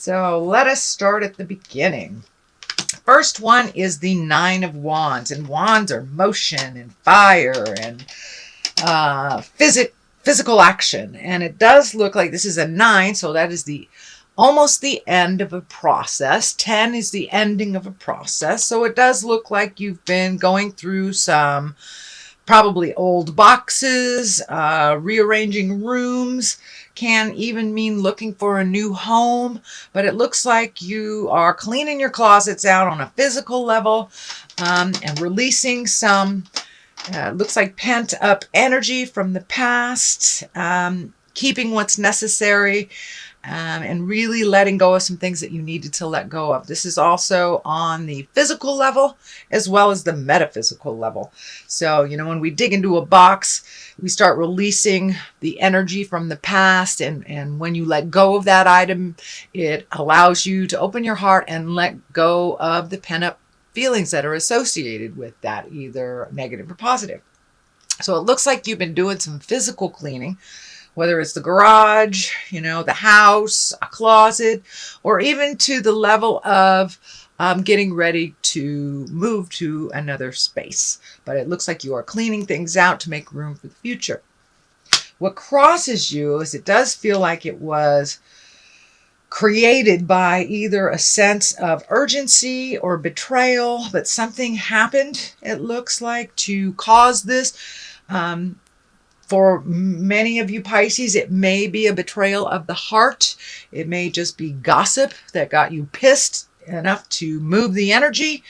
So let us start at the beginning. First one is the Nine of Wands, and wands are motion and fire and physical action. And it does look like this is a 9, so that is almost the end of a process. 10 is the ending of a process. So it does look like you've been going through some probably old boxes, rearranging rooms, can even mean looking for a new home. But it looks like you are cleaning your closets out on a physical level, and releasing some, looks like pent up energy from the past, keeping what's necessary, and really letting go of some things that you needed to let go of. This is also on the physical level as well as the metaphysical level. So, when we dig into a box, we start releasing the energy from the past. And when you let go of that item, it allows you to open your heart and let go of the pent-up feelings that are associated with that, either negative or positive. So it looks like you've been doing some physical cleaning, whether it's the garage, the house, a closet, or even to the level of getting ready to move to another space. But it looks like you are cleaning things out to make room for the future. What crosses you is it does feel like it was created by either a sense of urgency or betrayal, but something happened, it looks like, to cause this. For many of you Pisces, it may be a betrayal of the heart. It may just be gossip that got you pissed enough to move the energy.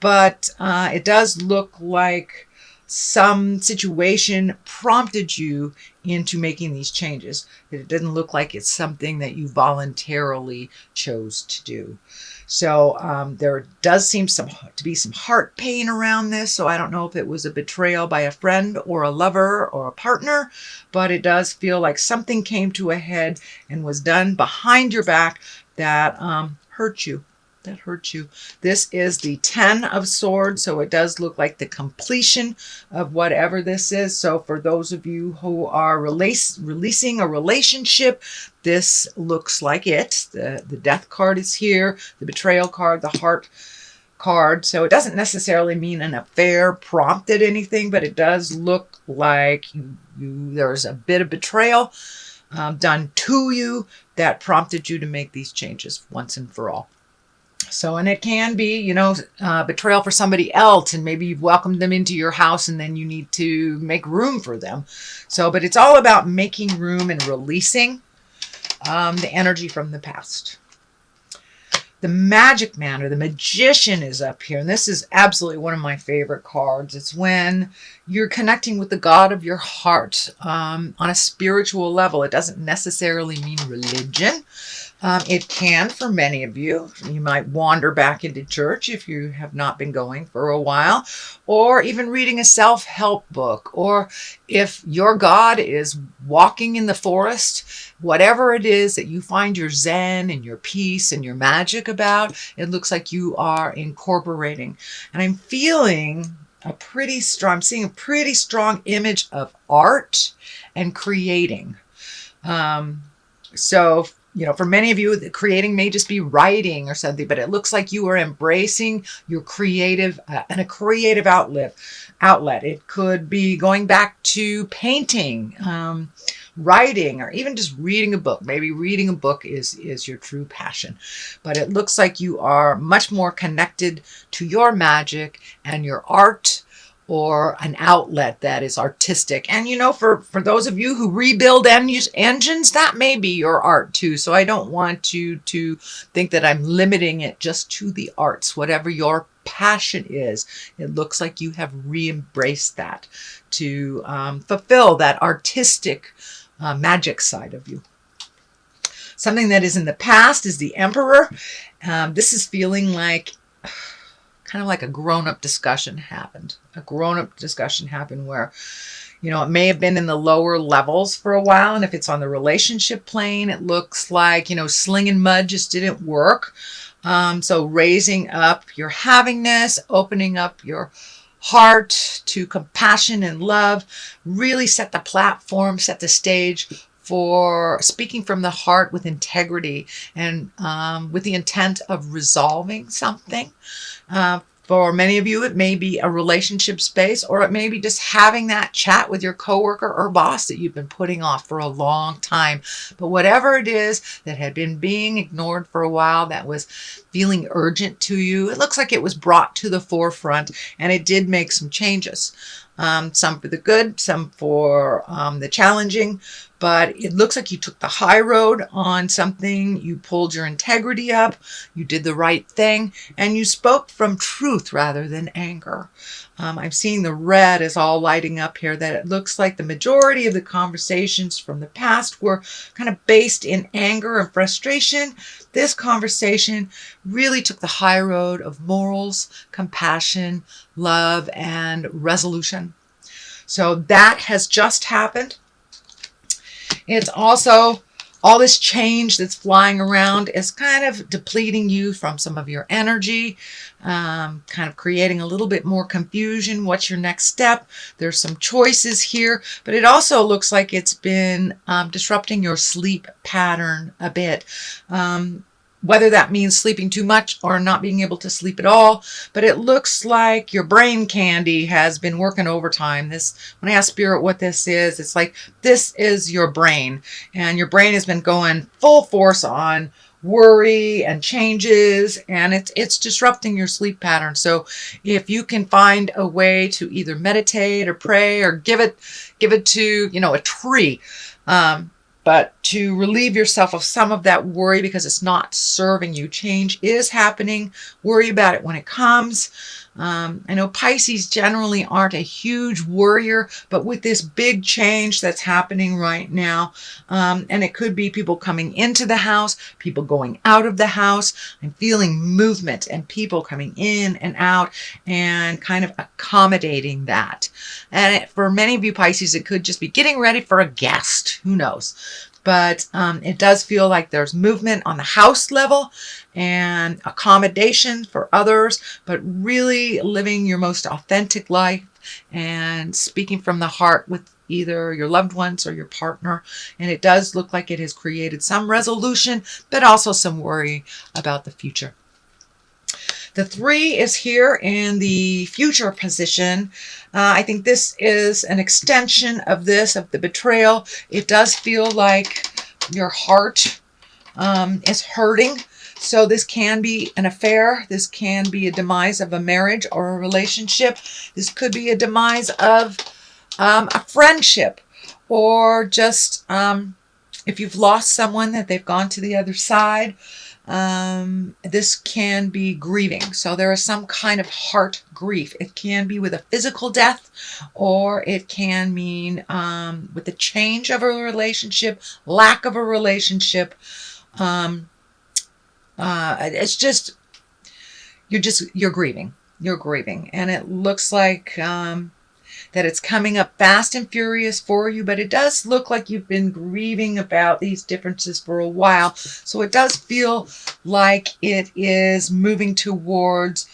But it does look like some situation prompted you into making these changes. It doesn't look like it's something that you voluntarily chose to do. So there does seem to be some heart pain around this. So I don't know if it was a betrayal by a friend or a lover or a partner, but it does feel like something came to a head and was done behind your back that hurt you. This is the 10 of Swords, so it does look like the completion of whatever this is. So for those of you who are releasing a relationship, this looks like it. The Death card is here, the Betrayal card, the Heart card. So it doesn't necessarily mean an affair prompted anything, but it does look like there's a bit of betrayal done to you that prompted you to make these changes once and for all. So, and it can be, betrayal for somebody else, and maybe you've welcomed them into your house and then you need to make room for them. So, but it's all about making room and releasing the energy from the past. The Magic Man or the Magician is up here, and this is absolutely one of my favorite cards. It's when you're connecting with the God of your heart on a spiritual level. It doesn't necessarily mean religion. It can for many of you. You might wander back into church if you have not been going for a while, or even reading a self-help book, or if your God is walking in the forest, whatever it is that you find your zen and your peace and your magic about, it looks like you are incorporating. And I'm feeling I'm seeing a pretty strong image of art and creating. So for many of you, the creating may just be writing or something, but it looks like you are embracing your creative and a creative outlet. It could be going back to painting, writing, or even just reading a book. Maybe reading a book is your true passion. But it looks like you are much more connected to your magic and your art, or an outlet that is artistic. And for those of you who rebuild engines, that may be your art too. So I don't want you to think that I'm limiting it just to the arts. Whatever your passion is, it looks like you have re-embraced that to fulfill that artistic magic side of you. Something that is in the past is the Emperor. This is feeling like kind of like a grown-up discussion happened. A grown-up discussion happened where, it may have been in the lower levels for a while. And if it's on the relationship plane, it looks like, slinging mud just didn't work. So raising up your havingness, opening up your heart to compassion and love, really set the platform, set the stage for speaking from the heart with integrity and with the intent of resolving something. For many of you, it may be a relationship space, or it may be just having that chat with your coworker or boss that you've been putting off for a long time. But whatever it is that had been being ignored for a while, that was feeling urgent to you, it looks like it was brought to the forefront, and it did make some changes. Some for the good, some for the challenging, but it looks like you took the high road on something. You pulled your integrity up, you did the right thing, and you spoke from truth rather than anger. I'm seeing the red is all lighting up here, that it looks like the majority of the conversations from the past were kind of based in anger and frustration. This conversation really took the high road of morals, compassion, love, and resolution. So that has just happened. It's also all this change that's flying around is kind of depleting you from some of your energy, kind of creating a little bit more confusion. What's your next step? There's some choices here, but it also looks like it's been disrupting your sleep pattern a bit. Whether that means sleeping too much or not being able to sleep at all, but it looks like your brain candy has been working overtime. When I ask Spirit what this is, it's like this is your brain, and your brain has been going full force on worry and changes, and it's disrupting your sleep pattern. So if you can find a way to either meditate or pray or give it to a tree, but to relieve yourself of some of that worry because it's not serving you. Change is happening. Worry about it when it comes. I know Pisces generally aren't a huge worrier, but with this big change that's happening right now, and it could be people coming into the house, people going out of the house, I'm feeling movement and people coming in and out and kind of accommodating that. And for many of you Pisces, it could just be getting ready for a guest. Who knows? But it does feel like there's movement on the house level and accommodation for others, but really living your most authentic life and speaking from the heart with either your loved ones or your partner. And it does look like it has created some resolution, but also some worry about the future. The 3 is here in the future position. I think this is an extension of the betrayal. It does feel like your heart is hurting. So this can be an affair. This can be a demise of a marriage or a relationship. This could be a demise of a friendship, or just if you've lost someone that they've gone to the other side. This can be grieving. So there is some kind of heart grief. It can be with a physical death, or it can mean with the change of a relationship, lack of a relationship. It's just you're grieving. You're grieving, and it looks like that it's coming up fast and furious for you, but it does look like you've been grieving about these differences for a while. So it does feel like it is moving towards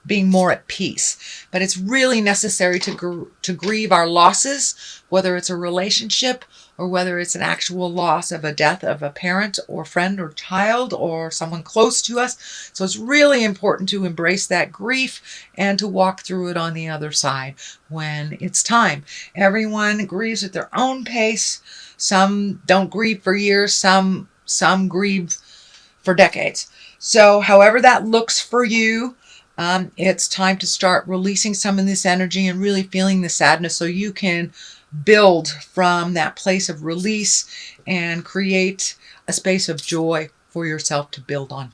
being more at peace. But it's really necessary to grieve our losses, whether it's a relationship or whether it's an actual loss of a death of a parent or friend or child or someone close to us. So it's really important to embrace that grief and to walk through it on the other side when it's time. Everyone grieves at their own pace. Some don't grieve for years. Some grieve for decades. So however that looks for you, it's time to start releasing some of this energy and really feeling the sadness so you can build from that place of release and create a space of joy for yourself to build on.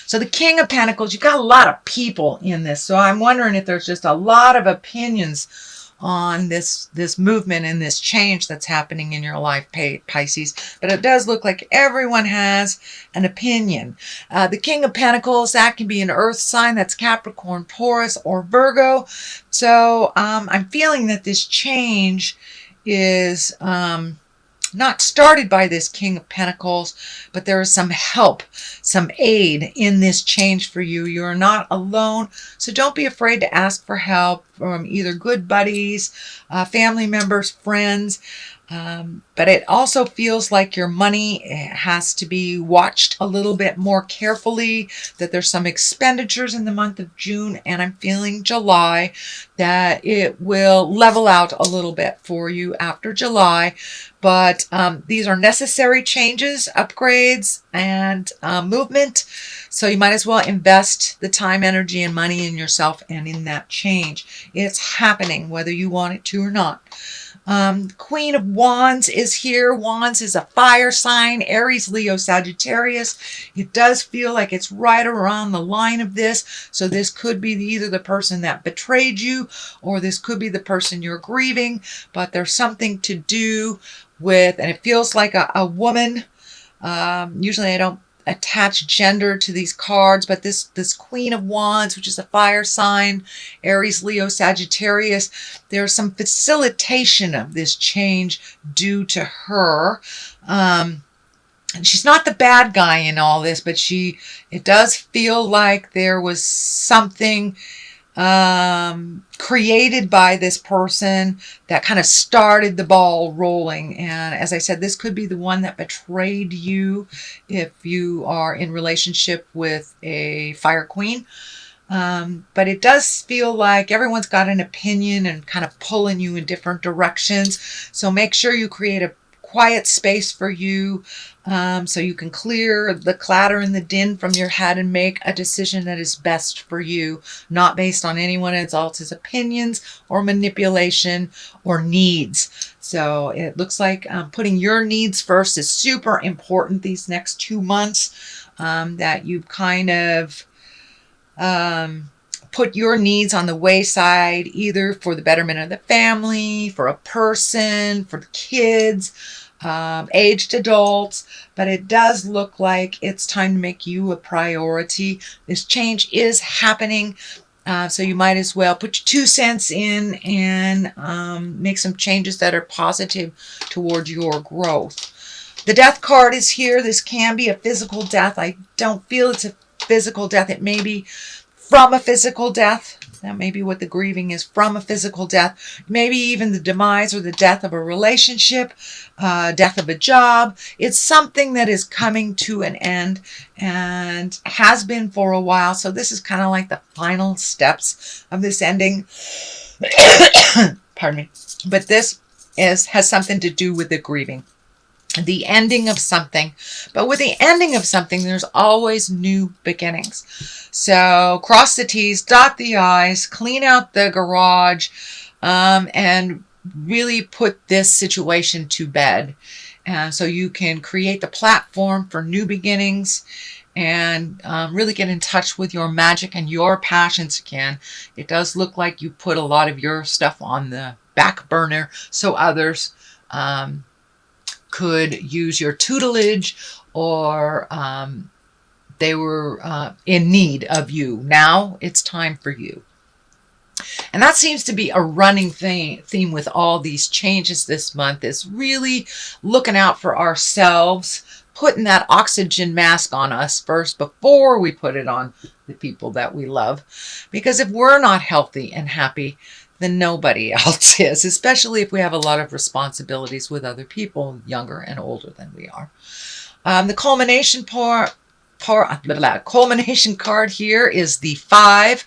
So the King of Pentacles, you've got a lot of people in this. So I'm wondering if there's just a lot of opinions on this movement and this change that's happening in your life, Pisces. But it does look like everyone has an opinion. The King of Pentacles, that can be an earth sign. That's Capricorn, Taurus, or Virgo. So I'm feeling that this change is not started by this King of Pentacles, but there is some help, some aid in this change for you. You're not alone, so don't be afraid to ask for help from either good buddies, family members, friends. But it also feels like your money has to be watched a little bit more carefully, that there's some expenditures in the month of June, and I'm feeling July, that it will level out a little bit for you after July. But these are necessary changes, upgrades, and movement. So you might as well invest the time, energy, and money in yourself and in that change. It's happening whether you want it to or not. Queen of Wands is here. Wands is a fire sign, Aries, Leo, Sagittarius. It does feel like it's right around the line of this. So this could be either the person that betrayed you, or this could be the person you're grieving, but there's something to do with, and it feels like a woman. Usually I don't attach gender to these cards, but this Queen of Wands, which is a fire sign, Aries, Leo, Sagittarius, there's some facilitation of this change due to her. And she's not the bad guy in all this, but it does feel like there was something created by this person that kind of started the ball rolling. And as I said, this could be the one that betrayed you if you are in relationship with a fire queen. But it does feel like everyone's got an opinion and kind of pulling you in different directions. So make sure you create a quiet space for you, so you can clear the clatter and the din from your head and make a decision that is best for you, not based on anyone else's opinions or manipulation or needs. So it looks like putting your needs first is super important these next 2 months, that you kind of put your needs on the wayside, either for the betterment of the family, for a person, for the kids, aged adults. But it does look like it's time to make you a priority. This change is happening. So you might as well put your 2 cents in and make some changes that are positive toward your growth. The death card is here. This can be a physical death. I don't feel it's a physical death. It may be from a physical death. That may be what the grieving is, from a physical death. Maybe even the demise or the death of a relationship, death of a job. It's something that is coming to an end and has been for a while. So this is kind of like the final steps of this ending. Pardon me. But this has something to do with the grieving, the ending of something. But with the ending of something, there's always new beginnings. So cross the T's, dot the I's, clean out the garage, and really put this situation to bed. So you can create the platform for new beginnings and really get in touch with your magic and your passions again. It does look like you put a lot of your stuff on the back burner so others could use your tutelage, or they were in need of you. Now it's time for you. And that seems to be a running theme with all these changes this month, is really looking out for ourselves, putting that oxygen mask on us first before we put it on the people that we love. Because if we're not healthy and happy, then nobody else is, especially if we have a lot of responsibilities with other people, younger and older than we are. The culmination culmination card here is the 5.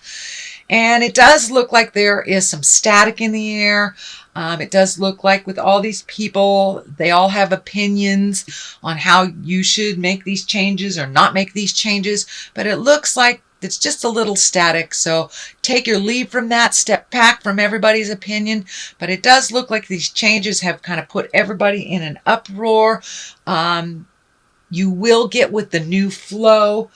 And it does look like there is some static in the air. It does look like with all these people, they all have opinions on how you should make these changes or not make these changes. But it looks like it's just a little static. So take your leave from that, step back from everybody's opinion. But it does look like these changes have kind of put everybody in an uproar. You will get with the new flow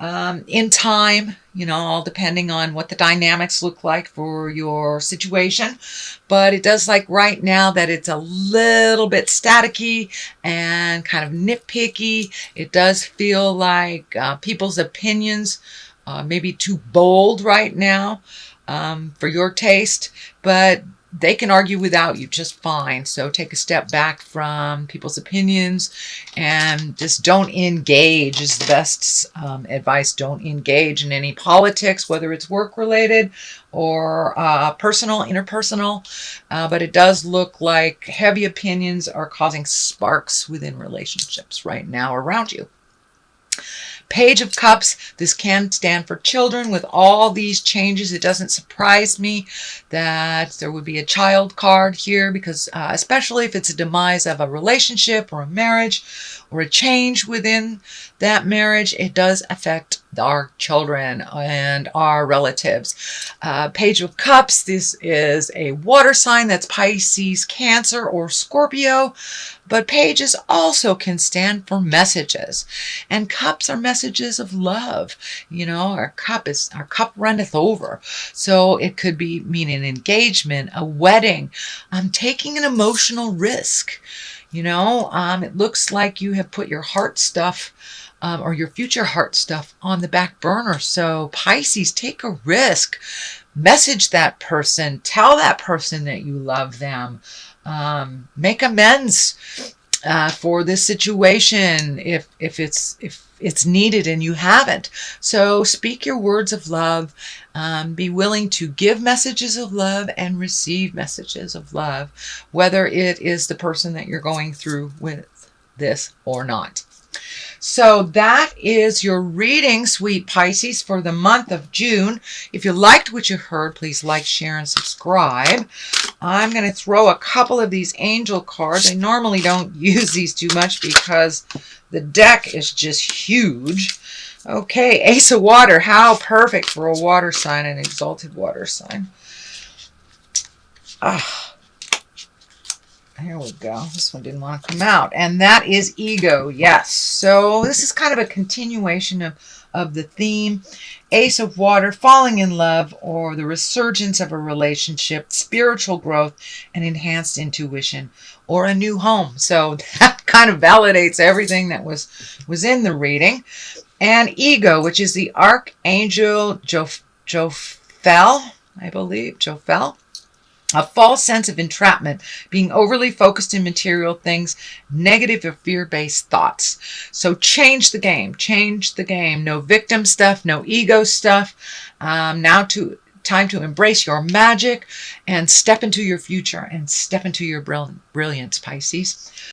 in time, all depending on what the dynamics look like for your situation. But it does like right now that it's a little bit staticky and kind of nitpicky. It does feel like people's opinions maybe too bold right now for your taste. But they can argue without you just fine. So take a step back from people's opinions and just don't engage is the best advice. Don't engage in any politics, whether it's work related or personal, interpersonal. But it does look like heavy opinions are causing sparks within relationships right now around you. Page of Cups, this can stand for children. With all these changes, it doesn't surprise me that there would be a child card here because especially if it's a demise of a relationship or a marriage or a change within that marriage, it does affect our children and our relatives. Page of Cups, this is a water sign. That's Pisces, Cancer, or Scorpio. But pages also can stand for messages. And cups are messages of love. You know, our cup runneth over. So it could be mean an engagement, a wedding, taking an emotional risk. You know, it looks like you have put your heart stuff or your future heart stuff on the back burner. So Pisces, take a risk. Message that person. Tell that person that you love them. Make amends for this situation if it's needed and you haven't. So speak your words of love. Be willing to give messages of love and receive messages of love, whether it is the person that you're going through with this or not. So that is your reading, sweet Pisces, for the month of June. If you liked what you heard, please like, share, and subscribe. I'm going to throw a couple of these angel cards. I normally don't use these too much because the deck is just huge. Okay, Ace of Water. How perfect for a water sign, an exalted water sign. Here we go. This one didn't want to come out. And that is ego. Yes. So this is kind of a continuation of the theme. Ace of Water, falling in love or the resurgence of a relationship, spiritual growth, and enhanced intuition, or a new home. So that kind of validates everything that was in the reading. And ego, which is the Archangel Jophiel, I believe. Jophiel. A false sense of entrapment, being overly focused in material things, negative or fear-based thoughts. So change the game. Change the game. No victim stuff, no ego stuff. Now time to embrace your magic and step into your future and step into your brilliance, Pisces.